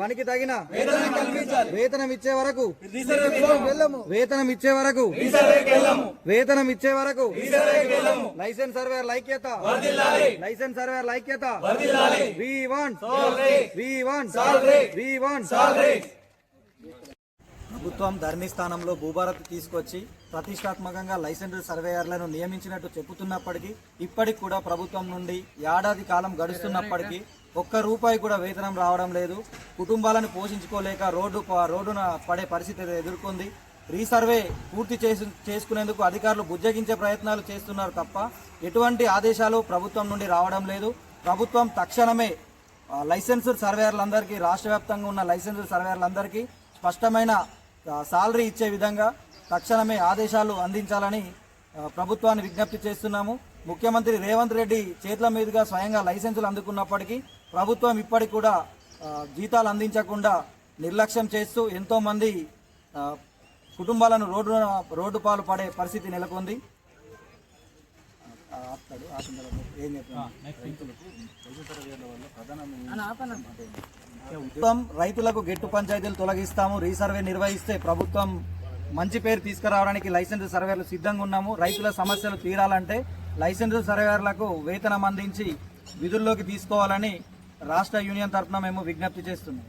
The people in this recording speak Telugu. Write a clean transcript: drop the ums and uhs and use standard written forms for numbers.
పనికి తగిన వేతనం ఇచ్చే వరకు లైసెన్స్ సర్వేర్ ఐక్యత వి వాంట్ ప్రభుత్వం ధరణి స్థానంలో భూభారత్ తీసుకొచ్చి ప్రతిష్టాత్మకంగా లైసెన్స్డ్ సర్వేయర్లను నియమించినట్టు చెబుతున్నప్పటికీ ఇప్పటికి కూడా ప్రభుత్వం నుండి ఏడాది కాలం గడుస్తున్నప్పటికీ ఒక్క రూపాయి కూడా వేతనం రావడం లేదు. కుటుంబాలను పోషించుకోలేక రోడ్డున పడే పరిస్థితి ఎదుర్కొంది. రీసర్వే పూర్తి చేసుకునేందుకు అధికారులు బుజ్జగించే ప్రయత్నాలు చేస్తున్నారు తప్ప ఎటువంటి ఆదేశాలు ప్రభుత్వం నుండి రావడం లేదు. ప్రభుత్వం తక్షణమే లైసెన్స్డ్ సర్వేయర్లందరికీ, రాష్ట్ర వ్యాప్తంగా ఉన్న లైసెన్స్డ్ సర్వేయర్లందరికీ స్పష్టమైన సాలరీ ఇచ్చే విధంగా తక్షణమే ఆదేశాలు అందించాలని ప్రభుత్వాన్ని విజ్ఞప్తి చేస్తున్నాము. ముఖ్యమంత్రి రేవంత్ రెడ్డి చేతుల మీదుగా స్వయంగా లైసెన్సులు అందుకున్నప్పటికీ ప్రభుత్వం ఇప్పటికి కూడా జీతాలు అందించకుండా నిర్లక్ష్యం చేస్తూ ఎంతోమంది కుటుంబాలను రోడ్డు పాలు పడే పరిస్థితి నెలకొంది. రైతులకు గెట్టు పంచాయతీలు తొలగిస్తాము, రీసర్వే నిర్వహిస్తే ప్రభుత్వం మంచి పేరు తీసుకురావడానికి లైసెన్స్ సర్వేర్లు సిద్ధంగా ఉన్నాము. రైతుల సమస్యలు తీరాలంటే లైసెన్స్ సర్వేర్లకు వేతనం అందించి విధుల్లోకి తీసుకోవాలని రాష్ట్ర యూనియన్ తరఫున మేము విజ్ఞప్తి చేస్తున్నాం.